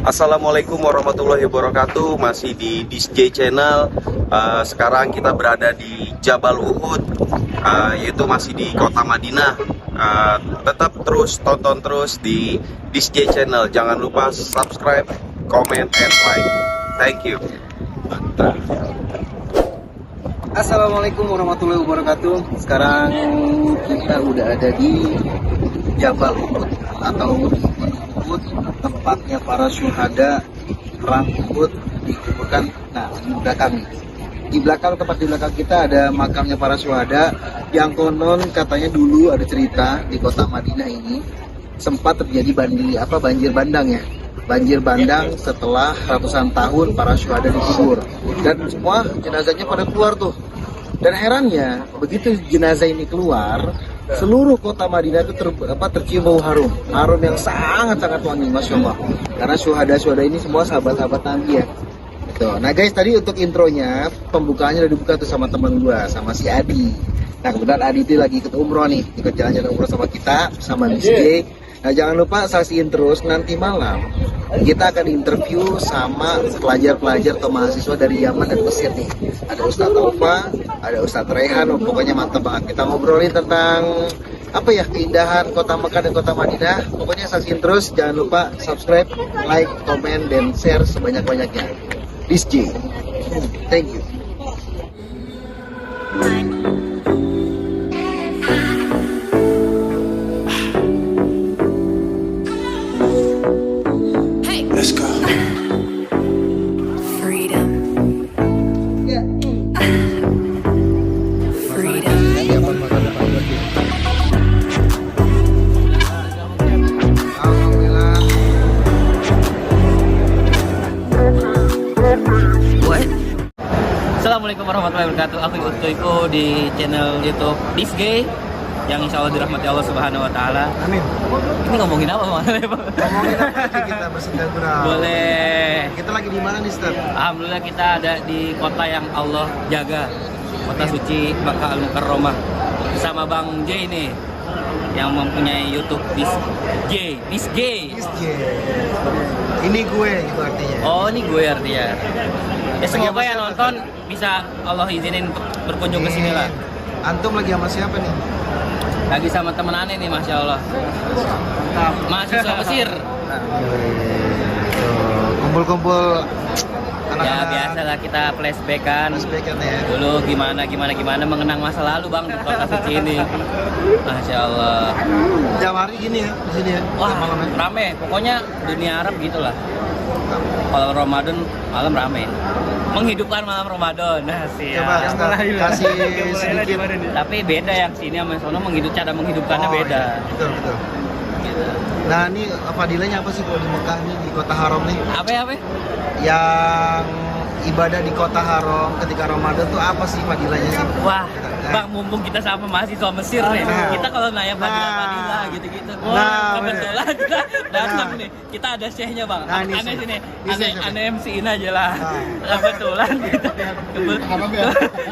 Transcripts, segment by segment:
Assalamualaikum warahmatullahi wabarakatuh. Masih di DJ Channel. Sekarang kita berada di Jabal Uhud, yaitu masih di kota Madinah. Tetap terus tonton terus di DJ Channel. Jangan lupa subscribe, comment, and like. Thank you. Mantap. Assalamualaikum warahmatullahi wabarakatuh. Sekarang kita udah ada di Jabal Uhud atau Uhud, tempatnya para syuhada perang Uhud dikuburkan. Nah, di belakang tempat di belakang kita ada makamnya para syuhada yang konon katanya dulu ada cerita di kota Madinah ini sempat terjadi banjir bandang ya. Banjir bandang setelah ratusan tahun para syuhada dikubur dan semua jenazahnya pada keluar tuh. Dan herannya begitu jenazah ini keluar, seluruh kota Madinah itu tercium bau harum yang sangat wangi, masya Allah. Karena syuhada ini semua sahabat-sahabat Nabi ya. Tuh. Nah guys, tadi untuk intronya pembukaannya udah dibuka tuh sama teman gua, sama si Adi. Nah kebetulan Adi itu lagi ikut umroh nih, ikut jalan-jalan umroh sama kita, sama DJ. Nah jangan lupa saksiin terus, nanti malam kita akan interview sama pelajar-pelajar atau mahasiswa dari Yaman dan Mesir nih. Ada Ustadz Taufa, ada Ustadz Rehan, pokoknya mantap banget. Kita ngobrolin tentang apa ya, keindahan kota Mekah dan kota Madinah. Pokoknya saksiin terus, jangan lupa subscribe, like, komen, dan share sebanyak-banyaknya. This J. Thank you. Let's go. Freedom. Freedom. Alhamdulillah. What? Assalamualaikum warahmatullahi wabarakatuh. Aku Iko di channel YouTube This Gay yang insya Allah dirahmati Allah Subhanahu Wa Taala. Amin. Ini ngomongin apa Bang? Ngomongin apa aja kita bersenggara? Boleh. Kita lagi di mana nih, Ustaz? Alhamdulillah kita ada di kota yang Allah jaga, kota suci Makkah Al Mukarramah, bersama Bang J ini yang mempunyai YouTube This J. This J. Ini gue gitu artinya. Oh, ini gue artinya. Ya semoga yang nonton bisa Allah izinin untuk berkunjung ke sini lah. Antum lagi sama siapa nih? Lagi sama temen aneh nih, masya Allah. Mahasiswa Mesir. Kumpul-kumpul Ya anak-anak. biasalah kita flashback-an. Flashback-an ya. Dulu gimana mengenang masa lalu Bang di kota suci ini. Masya Allah. Jam hari gini ya di sini ya. Wah, malamnya. rame. Pokoknya dunia Arab gitulah. Kalau Ramadan malam rame. Menghidupkan malam Ramadan. Nah, siap. Coba Ustaz, kasih sedikit. Tapi beda yang sini sama yang sono cara menghidupkannya beda. Iya. Betul. Nah, ini fadilahnya apa sih kalau di Mekah nih, di kota haram nih? Apa? Yang ibadah di kota haram ketika Ramadan tuh apa sih fadilahnya sih? Wah, Bang, mumpung kita sama mahasiswa Mesir nih, kita kalau nanya fadilah gitu-gitu. Kebetulan kita datang nih, kita ada syekhnya Bang. Aneh sini, aneh MC-in aja lah.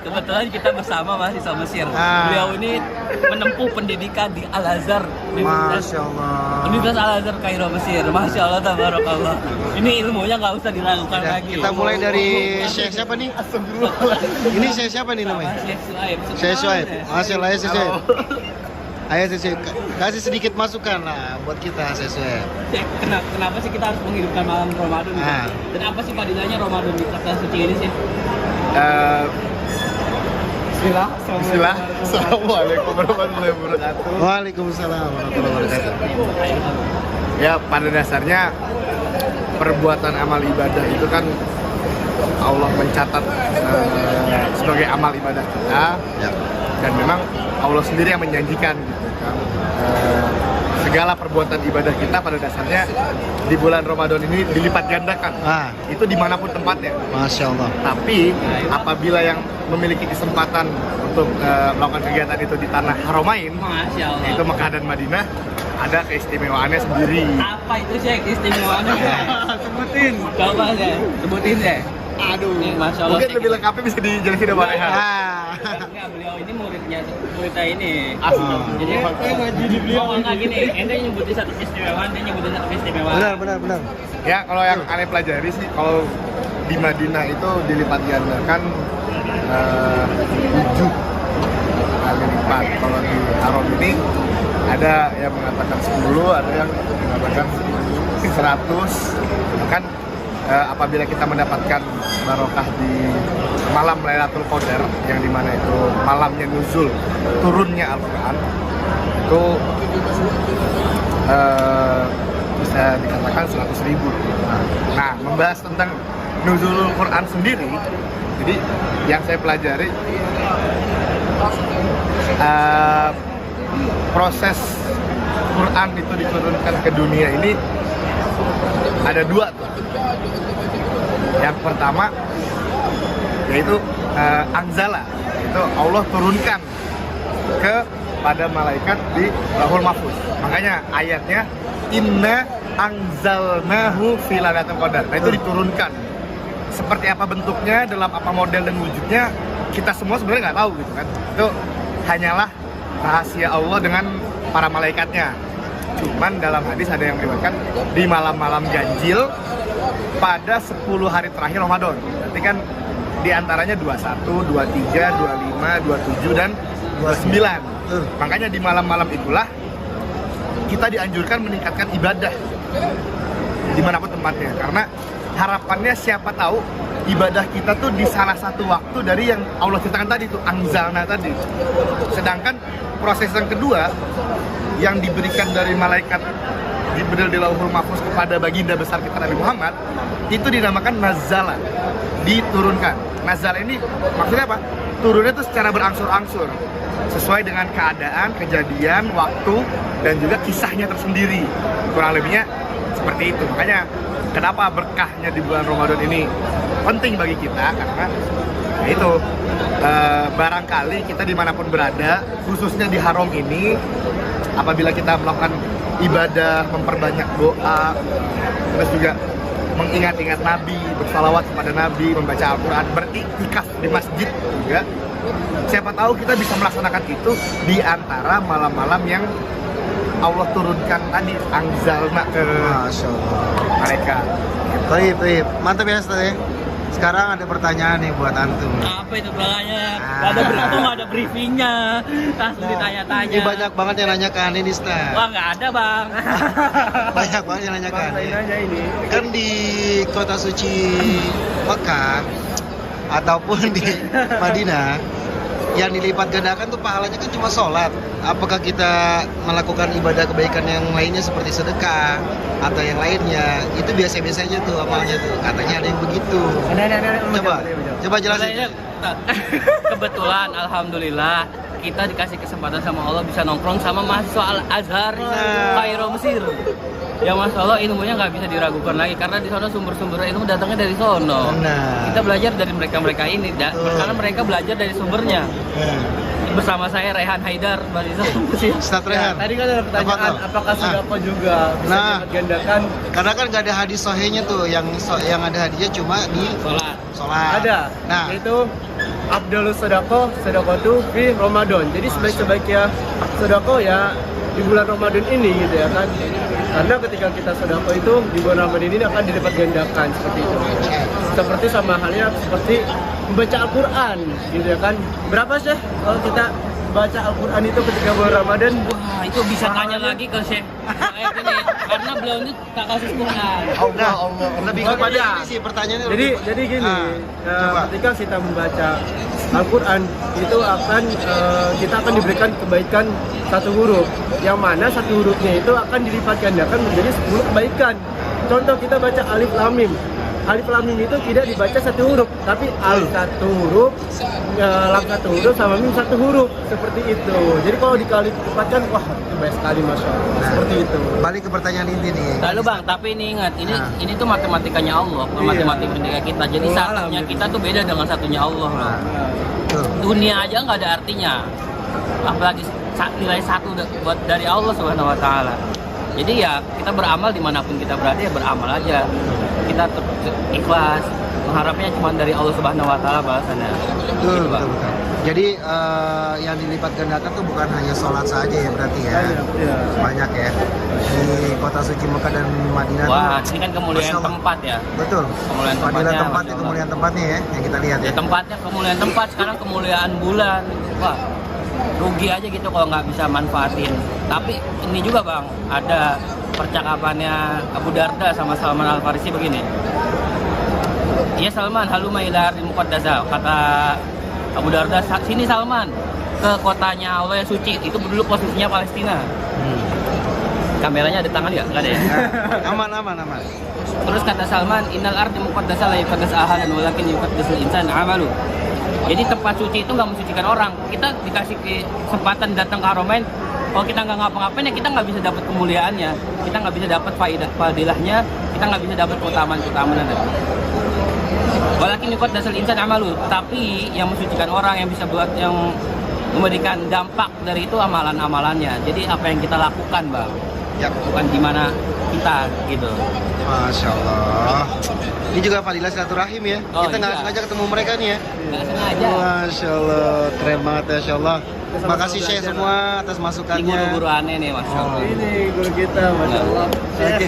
Kebetulan kita bersama mahasiswa Mesir. Beliau ini menempuh pendidikan di Al Azhar, Masya Allah. Universitas Al Azhar Kairo Mesir. Masya Allah, tabarakallah. Ini ilmunya nggak usah diragukan lagi. Kita mulai dari Syekh siapa nih? Ini Syekh siapa nih namanya? Syekh Suhaib. Masya Allah ya Syekh Suhaib. Ayo Syekh, kasih sedikit masukan lah buat kita Syekh Suhaib. Kenapa sih kita harus menghidupkan malam Ramadan? Dan apa sih fadilahnya Ramadan di kota suci ini sih? Bismillah. Assalamualaikum warahmatullahi wabarakatuh. Waalaikumsalam warahmatullahi wabarakatuh. Ya, pada dasarnya perbuatan amal ibadah itu kan Allah mencatat sebagai amal ibadah kita, dan memang Allah sendiri yang menjanjikan gitu kan. Segala perbuatan ibadah kita pada dasarnya di bulan Ramadan ini dilipat gandakan. Itu dimanapun tempatnya. Masya Allah. Tapi apabila yang memiliki kesempatan untuk melakukan kegiatan itu di tanah Haramain, Masya Allah. yaitu Mekah dan Madinah, ada keistimewaannya sendiri. Apa itu sih keistimewaannya? Sebutin. Coba deh, sebutin deh. Aduh. Ini Masya Allah. Mungkin lebih lengkapnya bisa dijelasin sama Rehan. Enggak, beliau ini muridnya ini. Asli. Jadi ngaji di beliau enggak gini, ente nyebutin satu keistimewaan, dia nyebutin satu keistimewaan. Benar. Ya kalau yang aneh pelajari sih, kalau di Madinah itu dilipat gandakan 7 kali lipat. Kalau di Haram ini ada yang mengatakan 10, ada yang mengatakan 100. Kan apabila kita mendapatkan barokah di malam Lailatul Qadar, yang dimana itu malamnya nuzul turunnya Al-Quran, itu bisa dikatakan 100.000. Nah, membahas tentang nuzulul Quran sendiri, jadi yang saya pelajari proses Quran itu diturunkan ke dunia ini ada 2 tuh. Yang pertama yaitu Anzala, itu Allah turunkan kepada malaikat di Lauhul Mahfuz. Makanya ayatnya Inna anzalnahu fi lailatul qadar. Nah, itu diturunkan. Seperti apa bentuknya, dalam apa model dan wujudnya, kita semua sebenarnya nggak tahu gitu kan. Itu hanyalah rahasia Allah dengan para malaikatnya. Cuman dalam hadis ada yang meriwayatkan di malam-malam ganjil pada 10 hari terakhir Ramadan. Berarti kan di antaranya 21, 23, 25, 27 dan 29. Makanya di malam-malam itulah kita dianjurkan meningkatkan ibadah dimanapun tempatnya, karena harapannya siapa tahu ibadah kita tuh di salah satu waktu dari yang Allah ceritakan tadi tuh, anzalna tadi. Sedangkan proses yang kedua yang diberikan dari malaikat Jibril di Lauhul Mahfuz kepada baginda besar kita Nabi Muhammad, itu dinamakan nazala, diturunkan. Nazala ini maksudnya apa? Turunnya itu secara berangsur-angsur sesuai dengan keadaan, kejadian, waktu, dan juga kisahnya tersendiri. Kurang lebihnya seperti itu. Makanya kenapa berkahnya di bulan Ramadan ini penting bagi kita, karena itu barangkali kita dimanapun berada, khususnya di Haram ini, apabila kita melakukan ibadah, memperbanyak doa, terus juga mengingat-ingat Nabi, bersalawat kepada Nabi, membaca Al-Quran, beriktikaf di masjid juga, siapa tahu kita bisa melaksanakan itu di antara malam-malam yang Allah turunkan tadi, anzalna ke mereka. Baik. Mantap ya, Ustaz ya. Sekarang ada pertanyaan nih buat antum. Apa itu pertanyaannya? Nggak ada briefingnya, langsung ditanya-tanya. Ini banyak banget yang nanya ke Ani nih, Ustaz. Wah, nggak ada, Bang. Banyak banget yang nanya ke Ani. Kan di kota suci Mekah ataupun di Madinah, yang dilipat gandakan tuh pahalanya kan cuma sholat. Apakah kita melakukan ibadah kebaikan yang lainnya seperti sedekah atau yang lainnya, itu biasa-biasa aja tuh amalnya tuh, katanya ada yang begitu. Coba jelasin. Kebetulan alhamdulillah kita dikasih kesempatan sama Allah bisa nongkrong sama mahasiswa Al-Azhar Kairo Mesir. Ya Masya Allah, ilmunya nggak bisa diragukan lagi, karena di sana sumber-sumber ilmu datangnya dari sono. Kita belajar dari mereka ini, karena mereka belajar dari sumbernya. Bersama saya Rehan Haidar, Ustaz Rehan. Tadi kan ada pertanyaan, apakah sedekah juga bisa dilipat gandakan? Karena kan nggak ada hadis sahihnya tuh, yang ada hadisnya cuma di sholat. Ada. Nah, itu Abdulus sedekah tuh di Ramadan. Jadi sebaik-sebaiknya sedekah ya di bulan Ramadan ini gitu ya kan. Karena ketika kita sedekah itu di bulan Ramadan ini akan dilipat gandakan seperti itu. Seperti sama halnya seperti membaca Al-Quran gitu ya kan. Berapa sih kalau kita baca Al-Quran itu ketika bulan Ramadan? Wah, itu bisa tanya lagi ke Syekh ini, karena beliau ini tak kasih Quran. Allah. Lebih kepada ini sih pertanyaannya. Jadi gini, ketika kita membaca Al-Quran itu kita akan diberikan kebaikan satu huruf, yang mana satu hurufnya itu akan dilipat gandakan menjadi 10 kebaikan. Contoh kita baca Alif Lam Mim. Alif Lam Mim itu tidak dibaca satu huruf, tapi alif satu huruf, lam satu huruf, sama mim satu huruf, seperti itu. Jadi kalau dikali lipatkan, wah itu baik sekali Masya Allah. Seperti itu. Balik ke pertanyaan inti nih. Lalu Bang, tapi ini ingat, ini tuh matematikanya Allah, matematika kita. Jadi satunya kita tuh beda dengan satunya Allah. Dunia aja nggak ada artinya, apalagi nilai satu buat dari Allah Subhanahu Wa Taala. Jadi ya kita beramal dimanapun kita berada, ya beramal aja. Kita ikhlas, mengharapnya cuma dari Allah Subhanahu Wa Taala balasannya. Betul, betul, betul. Jadi yang dilipat gandakan tuh bukan hanya sholat saja ya berarti ya. Banyak ya. Di kota suci Mekah dan Madinah. Wah, ini kan kemuliaan Masya Allah. tempat ya. Betul. Kemuliaan Fadilah tempatnya, tempat Masya ya, Allah. kemuliaan tempatnya ya yang kita lihat ya. Ya tempatnya kemuliaan tempat, sekarang kemuliaan bulan. Wah, rugi aja gitu kalau nggak bisa manfaatin. Tapi ini juga Bang, ada percakapannya Abu Darda sama Salman Al Farisi begini. Iya Salman, haluma ila ardil muqaddasah. Kata Abu Darda, sini Salman ke kotanya Allah yang suci. Itu dulu posisinya Palestina. Kameranya ada tangan nggak? Nggak ada ya? Aman. Terus kata Salman, innal ardi muqaddasah la yuqaddas ahadan walakin yuqaddasul insan amalu. Jadi tempat suci itu nggak mensucikan orang. Kita dikasih kesempatan datang ke Haramain, kalau kita nggak ngapa-ngapain ya kita nggak bisa dapat kemuliaannya, kita nggak bisa dapat fadilahnya, kita nggak bisa dapat keutamaan-keutamaan tadi. Walakin yuqaddasul insan amalu. Tapi yang mensucikan orang, yang bisa buat, yang memberikan dampak dari itu amalan-amalannya. Jadi apa yang kita lakukan, Bang. Ya. Bukan gimana kita gitu. Masya Allah. Ini juga fadilah silaturahim ya. Oh, Kita nggak iya. sengaja ketemu mereka nih ya. Nggak sengaja. Masya Allah, keren banget ya, Masya Allah. Terima kasih Syekh semua atas Ini masukannya. guru-guru aneh nih, Masya Allah. Ini guru kita, Masya Allah.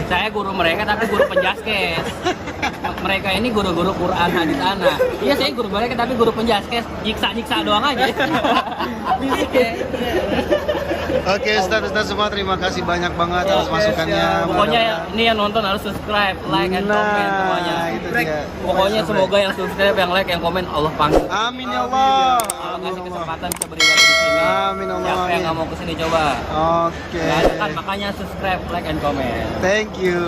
Saya guru mereka tapi guru penjaskes. Mereka ini guru-guru Quran hadis anak. Iya saya guru mereka tapi guru penjaskes. Nyiksa doang aja. Oke, Ustaz semua terima kasih banyak banget atas masukannya. Pokoknya ini yang nonton harus subscribe, like, and comment semuanya. Itu dia. Pokoknya semoga yang subscribe, yang like, yang komen Allah panggil. Amin ya Allah. Allah kasih kesempatan bisa beribadah di sini. Amin Allah. Siapa yang nggak mau kesini coba. Oke. Nggak ada kan, makanya subscribe, like, and comment. Thank you.